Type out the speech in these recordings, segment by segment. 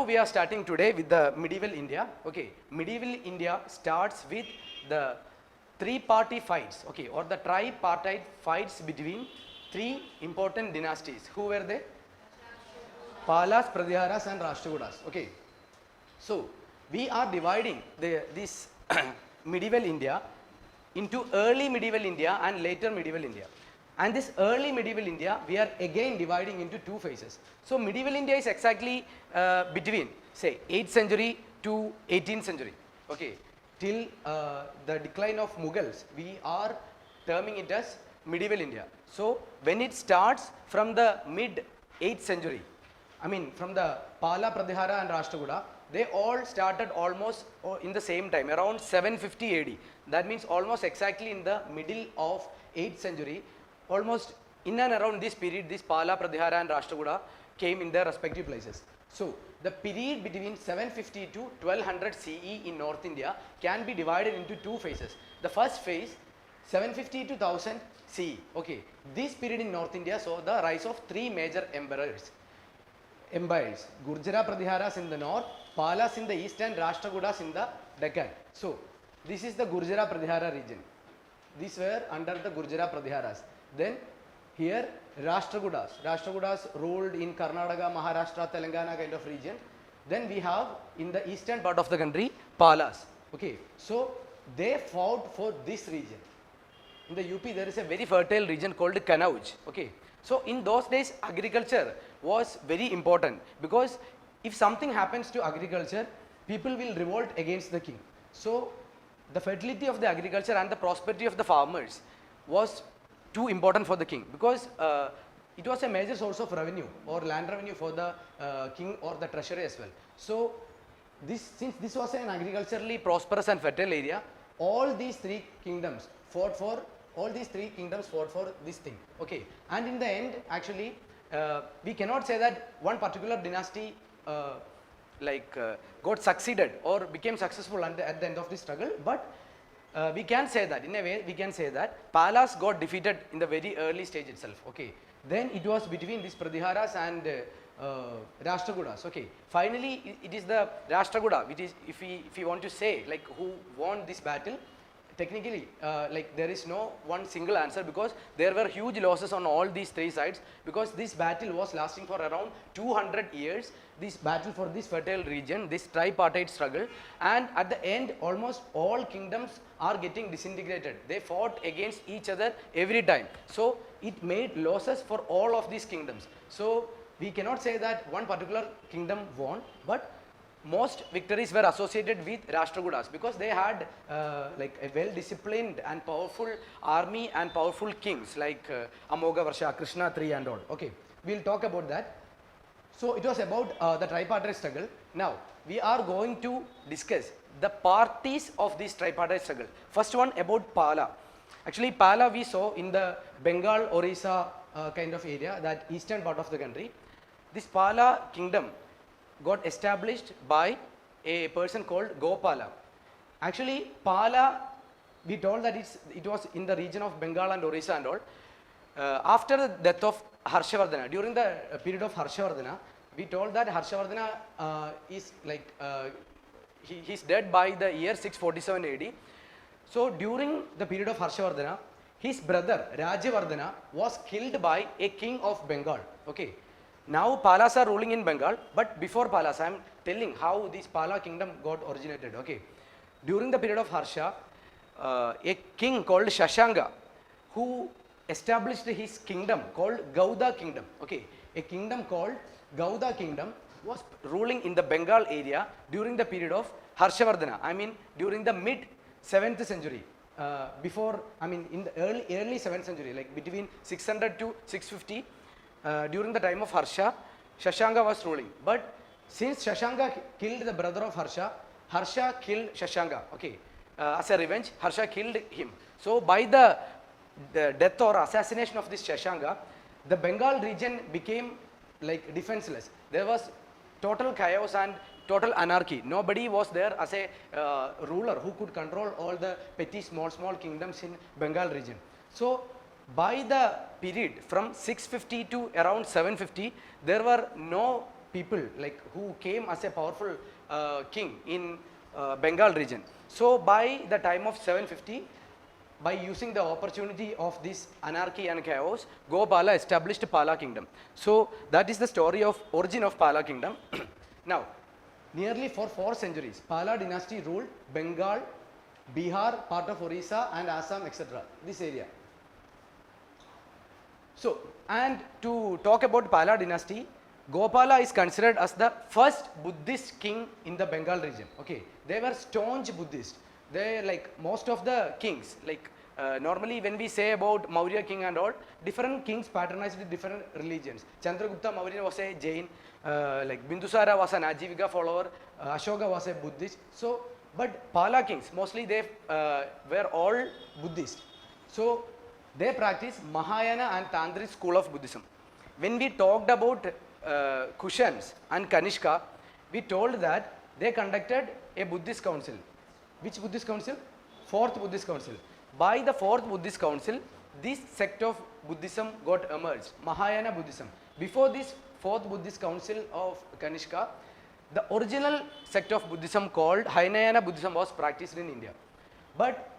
now we are starting today with the medieval India. Okay, medieval India starts with the three-party fights, okay, or the tripartite fights between three important dynasties. Who were they? Palas, Pratiharas and Rashtrakutas. Okay, so we are dividing this medieval India into early medieval India and later medieval India. And this early medieval India, we are again dividing into two phases. So medieval India is exactly between, say, 8th century to 18th century. Okay, till the decline of Mughals, we are terming it as medieval India. So when it starts from the mid 8th century, I mean from the Pala, Pratihara and Rashtrakuta, they all started almost in the same time, around 750 AD. That means almost exactly in the middle of 8th century, almost in and around this period, this Pala, Pratihara and Rashtrakuta came in their respective places. So the period between 750 to 1200 CE in North India can be divided into two phases. The first phase, 750 to 1000 CE. Okay, this period in North India saw the rise of three major empires. Gurjara Pratiharas in the north, Palas in the east and Rashtrakutas in the Deccan. So this is the Gurjara Pratihara region. These were under the Gurjara Pratiharas. Then here Rashtrakutas ruled in Karnataka, Maharashtra, Telangana kind of region. Then we have in the eastern part of the country Palas. Okay, so they fought for this region. In the UP there is a very fertile region called Kanauj. Okay, so in those days agriculture was very important, because if something happens to agriculture, people will revolt against the king. So the fertility of the agriculture and the prosperity of the farmers was too important for the king, because it was a major source of revenue or land revenue for the king or the treasury as well. So since this was an agriculturally prosperous and fertile area, all these three kingdoms fought for this thing. Okay, and in the end, actually, we cannot say that one particular dynasty got succeeded or became successful at the end of the struggle, but we can say that, in a way, we can say that Palas got defeated in the very early stage itself. Okay, then it was between these Pratiharas and Rashtrakutas. Okay, finally it is the Rashtrakuta, which is, if we want to say like who won this battle, technically there is no one single answer, because there were huge losses on all these three sides, because this battle was lasting for around 200 years, this battle for this fertile region, this tripartite struggle, and at the end almost all kingdoms are getting disintegrated. They fought against each other every time, so it made losses for all of these kingdoms. So we cannot say that one particular kingdom won, but most victories were associated with Rashtrakutas, because they had like a well-disciplined and powerful army and powerful kings like Amogha Varsha, Krishna III and all. Okay, we will talk about that. So it was about the tripartite struggle. Now we are going to discuss the parties of this tripartite struggle. First one about Pala. Actually Pala we saw in the Bengal, Orissa kind of area, that eastern part of the country. This Pala kingdom got established by a person called Gopala. Actually Pala, we told that it was in the region of Bengal and Orissa and all. After the death of Harshavardhana, during the period of Harshavardhana, we told that Harshavardhana is like he's dead by the year 647 AD. So during the period of Harshavardhana, his brother Rajavardhana was killed by a king of Bengal. Okay, now Palas are ruling in Bengal, but before Palas, I am telling how this Pala kingdom got originated. Okay, during the period of Harsha, a king called Shashanga, who established his kingdom called Gauda kingdom. Okay, a kingdom called Gauda kingdom was ruling in the Bengal area during the period of Harshavardhana. I mean during the mid 7th century. In the early 7th century, like between 600 to 650. During the time of Harsha, Shashanga was ruling. But since Shashanga killed the brother of Harsha, Harsha killed Shashanga. Okay, as a revenge, Harsha killed him. So by the death or assassination of this Shashanga, the Bengal region became like defenseless. There was total chaos and total anarchy. Nobody was there as a ruler who could control all the petty small kingdoms in Bengal region. So by the period from 650 to around 750, there were no people like who came as a powerful king in Bengal region. So by the time of 750, by using the opportunity of this anarchy and chaos, Gopala established Pala kingdom. So that is the story of origin of Pala kingdom. Now, nearly for 4 centuries, Pala dynasty ruled Bengal, Bihar, part of Orissa and Assam, etc. This area. So, and to talk about Pala dynasty, Gopala is considered as the first Buddhist king in the Bengal region. Okay, they were staunch Buddhist. They, like most of the kings, like normally when we say about Maurya king and all, different kings patronized different religions. Chandragupta Maurya was a Jain, like Bindusara was an Ajivika follower, Ashoka was a Buddhist. So, but Pala kings, mostly they were all Buddhist. So, they practice Mahayana and Tantric school of Buddhism. When we talked about Kushans and Kanishka, we told that they conducted a Buddhist council. Which Buddhist council? 4th Buddhist council. By the 4th Buddhist council, this sect of Buddhism got emerged, Mahayana Buddhism. Before this 4th Buddhist council of Kanishka, the original sect of Buddhism called Hinayana Buddhism was practiced in India. But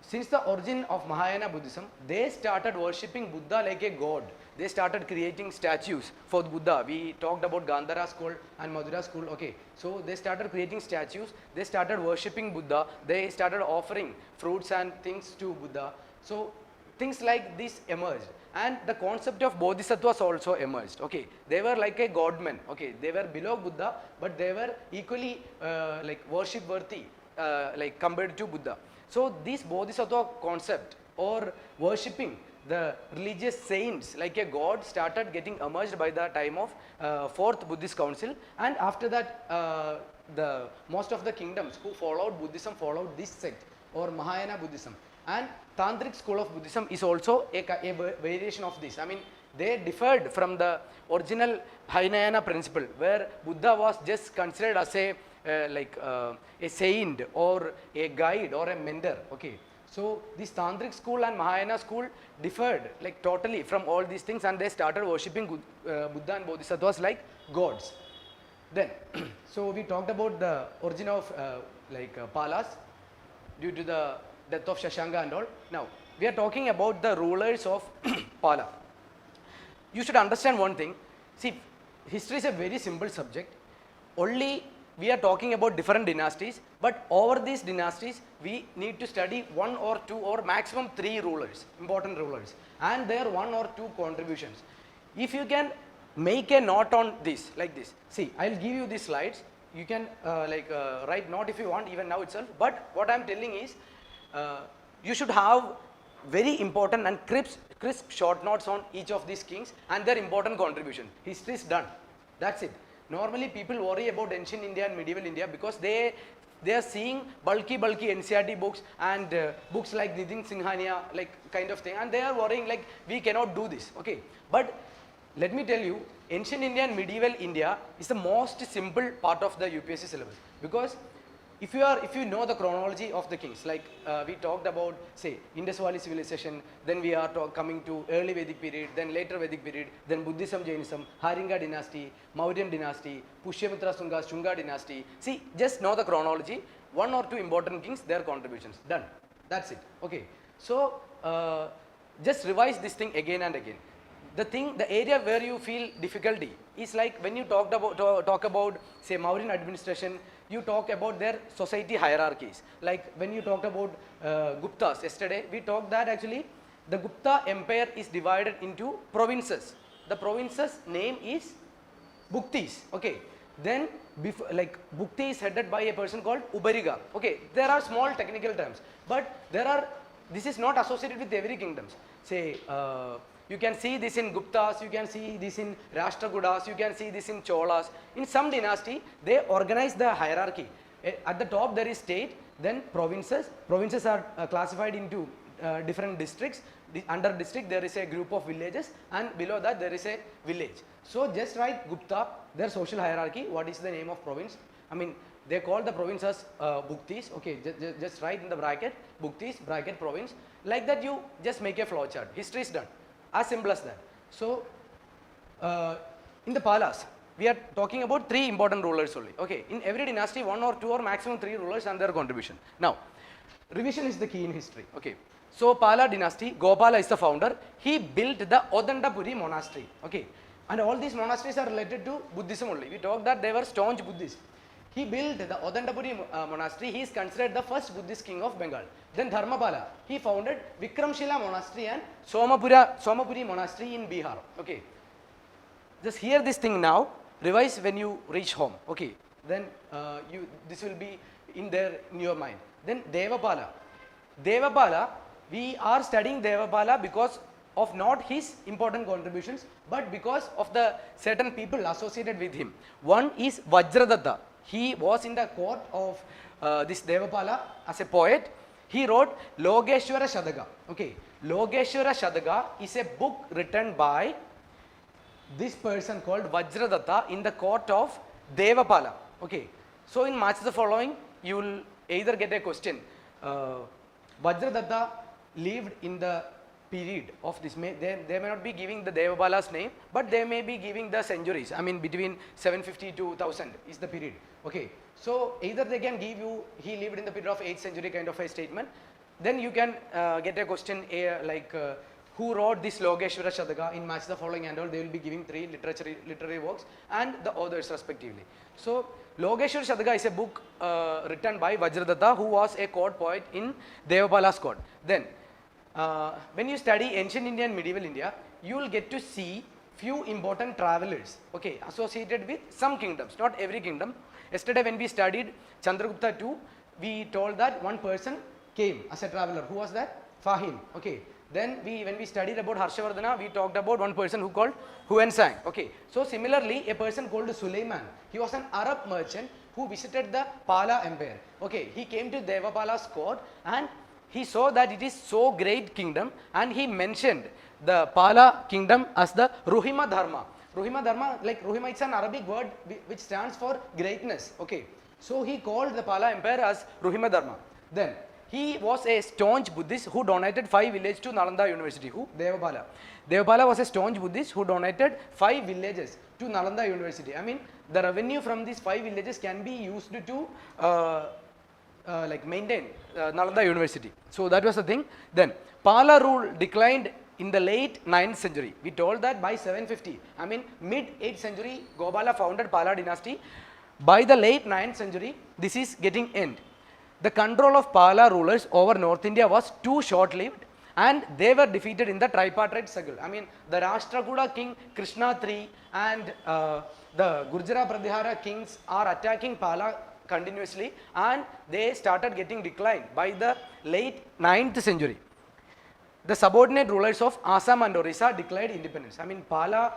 since the origin of Mahayana Buddhism, they started worshipping Buddha like a god. They started creating statues for Buddha. We talked about Gandhara school and Madura school. Okay, so they started creating statues. They started worshipping Buddha. They started offering fruits and things to Buddha. So things like this emerged, and the concept of bodhisattvas also emerged. Okay, they were like a godmen. Okay, they were below Buddha, but they were equally like worship worthy, like compared to Buddha. So this bodhisattva concept or worshipping the religious saints like a god started getting emerged by the time of 4th Buddhist council, and after that the most of the kingdoms who followed Buddhism followed this sect or Mahayana Buddhism. And Tantric school of Buddhism is also a variation of this. I mean, they differed from the original Hinayana principle where Buddha was just considered as a a saint or a guide or a mentor. Okay, so this Tantric school and Mahayana school differed like totally from all these things, and they started worshipping Buddha and Bodhisattvas like gods. Then, so we talked about the origin of Palas due to the death of Shashanka and all. Now, we are talking about the rulers of Pala. You should understand one thing. See, history is a very simple subject. Only we are talking about different dynasties, but over these dynasties, we need to study 1 or 2 or maximum 3 rulers, important rulers, and their 1 or 2 contributions. If you can make a note on this, like this. See, I will give you these slides. You can write note if you want, even now itself. But what I am telling is, you should have very important and crisp short notes on each of these kings and their important contribution. History is done. That's it. Normally people worry about ancient India and medieval India because they are seeing bulky NCERT books and books like Nitin Singhania, like kind of thing, and they are worrying like we cannot do this. Okay, but let me tell you, ancient India and medieval India is the most simple part of the UPSC syllabus, because if you know the chronology of the kings, like we talked about, say, Indus Valley civilization, then we are coming to early Vedic period, then later Vedic period, then Buddhism, Jainism, Haringa dynasty, Mauryan dynasty, Pushyamitra Shunga dynasty. See, just know the chronology, 1 or 2 important kings, their contributions, done. That's it. Okay. So just revise this thing again and again. The area where you feel difficulty is like when you talk about say Mauryan administration, you talk about their society hierarchies. Like when you talked about Guptas yesterday, we talked that actually the Gupta empire is divided into provinces. The province's name is Buktis. Okay. Then Bukti is headed by a person called Ubariga. Okay. There are small technical terms, but this is not associated with every kingdom. Say you can see this in Guptas, you can see this in Rashtrakutas, you can see this in Cholas. In some dynasty, they organize the hierarchy. At the top there is state, then provinces. Provinces are classified into different districts. Under district there is a group of villages, and below that there is a village. So just write Gupta, their social hierarchy, what is the name of province. I mean, they call the province as Buktis. Okay, just write in the bracket Buktis, bracket province. Like that you just make a flow chart. History is done. As simple as that. So, in the Palas, we are talking about 3 important rulers only. Okay, in every dynasty 1 or 2 or maximum 3 rulers and their contribution. Now, revision is the key in history. Okay, so Pala dynasty, Gopala is the founder. He built the Odandapuri monastery. Okay, and all these monasteries are related to Buddhism only. We talked that they were staunch Buddhists. He built the Odandapuri monastery. He is considered the first Buddhist king of Bengal. Then Dharmapala, he founded Vikramshila monastery and Somapuri monastery in Bihar. Okay, just hear this thing now. Revise when you reach home. Okay, then this will be in your mind. Then Devapala. Devapala, we are studying Devapala because of not his important contributions, but because of the certain people associated with him. One is Vajradatta. He was in the court of this Devapala as a poet. He wrote Logeshwara Shadaka. Okay, Logeshwara Shadaka is a book written by this person called Vajradatta in the court of Devapala. Okay, so in match the following, you will either get a question. Vajradatta lived in the period of this. They may not be giving the Devapala's name, but they may be giving the centuries. I mean, between 750 to 1000 is the period. Okay, so either they can give you he lived in the period of 8th century kind of a statement. Then you can get a question like who wrote this Logeshwara Shadaka in match the following and all. They will be giving 3 literary works and the authors respectively. So Logeshwara Shadaka is a book written by Vajradatta, who was a court poet in Devapala's court. Then when you study ancient India and medieval India, you will get to see few important travelers, okay, associated with some kingdoms, not every kingdom. Yesterday when we studied Chandragupta II, we told that one person came as a traveler. Who was that? Fahim. Okay. Then when we studied about Harshavardhana, we talked about one person who called Huensang. Okay. So similarly, a person called Suleiman. He was an Arab merchant who visited the Pala Empire. Okay. He came to Devapala's court and he saw that it is so great kingdom, and he mentioned the Pala kingdom as the Ruhima Dharma. Ruhima Dharma, like Ruhima, it's an Arabic word which stands for greatness. Okay. So he called the Pala Empire as Ruhima Dharma. Then he was a staunch Buddhist who donated 5 villages to Nalanda University. Who? Devapala. Devapala was a staunch Buddhist who donated 5 villages to Nalanda University. I mean, the revenue from these 5 villages can be used to like maintain Nalanda University. So that was the thing. Then Pala rule declined in the late 9th century. We told that by 750, I mean mid 8th century, Gopala founded Pala dynasty. By the late 9th century, this is getting end. The control of Pala rulers over North India was too short-lived, and they were defeated in the tripartite struggle. I mean, the Rashtrakuta king Krishna III and the Gurjara Pradihara kings are attacking Pala continuously, and they started getting declined by the late 9th century. The subordinate rulers of Assam and Orissa declared independence. I mean, Pala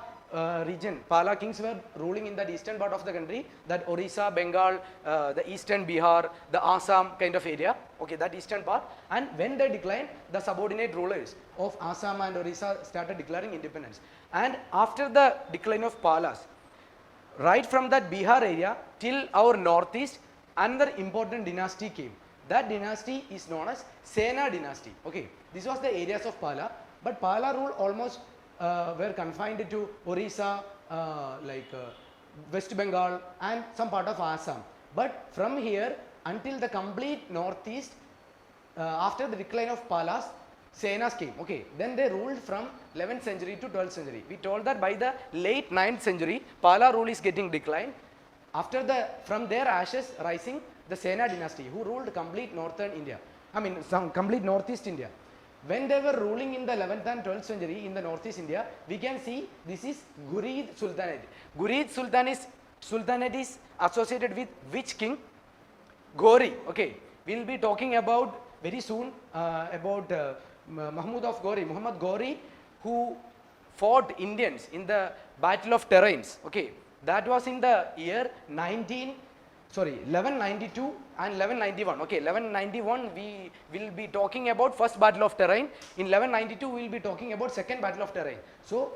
region, Pala kings were ruling in that eastern part of the country, that Orissa, Bengal, the eastern Bihar, the Assam kind of area, okay, that eastern part. And when they declined, the subordinate rulers of Assam and Orissa started declaring independence. And after the decline of Palas, right from that Bihar area till our northeast, another important dynasty came. That dynasty is known as Sena dynasty. Okay, this was the areas of Pala, but Pala rule almost were confined to Orissa, West Bengal and some part of Assam. But from here until the complete northeast, after the decline of Palas, Senas came. Okay, then they ruled from 11th century to 12th century. We told that by the late 9th century, Pala rule is getting declined. After from their ashes rising, the Sena dynasty, who ruled complete northern India, I mean some complete northeast India. When they were ruling in the 11th and 12th century in the northeast India, we can see this is Ghurid Sultanate. Ghurid Sultanate is associated with which king? Ghori. Okay, we will be talking about very soon about Muhammad Ghori, who fought Indians in the Battle of Terrains. Okay, that was in the year 1192 and 1191. Okay, 1191 we will be talking about first battle of Terrain. In 1192 we will be talking about second battle of Terrain. So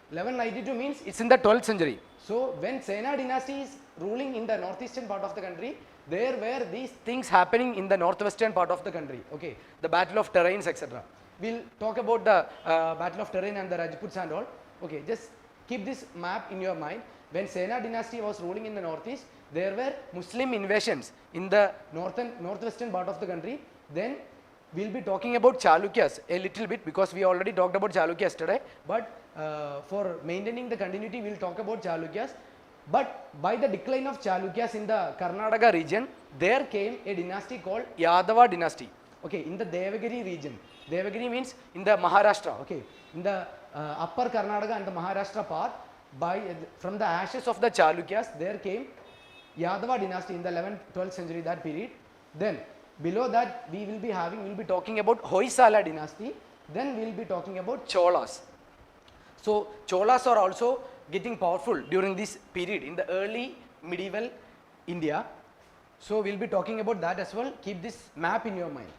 1192 means it's in the 12th century. So when Sena dynasty is ruling in the northeastern part of the country, there were these things happening in the northwestern part of the country. Okay, the battle of Terrains, etc. We'll talk about the battle of Terrain and the Rajputs and all. Okay, just Keep this map in your mind. When Sena dynasty was ruling in the northeast, there were Muslim invasions in the northwestern part of the country. Then we'll be talking about Chalukyas a little bit, because we already talked about Chalukyas yesterday, but for maintaining the continuity, we'll talk about Chalukyas. But by the decline of Chalukyas in the Karnataka region, there came a dynasty called Yadava dynasty. Okay, in the Devagiri region. Devagiri means in the Maharashtra. Okay, in the upper Karnataka and the Maharashtra part, from the ashes of the Chalukyas, there came Yadava dynasty in the 11th, 12th century, that period. Then below that we will be talking about Hoysala dynasty. Then we will be talking about Cholas. So Cholas are also getting powerful during this period in the early medieval India. So we will be talking about that as well. Keep this map in your mind.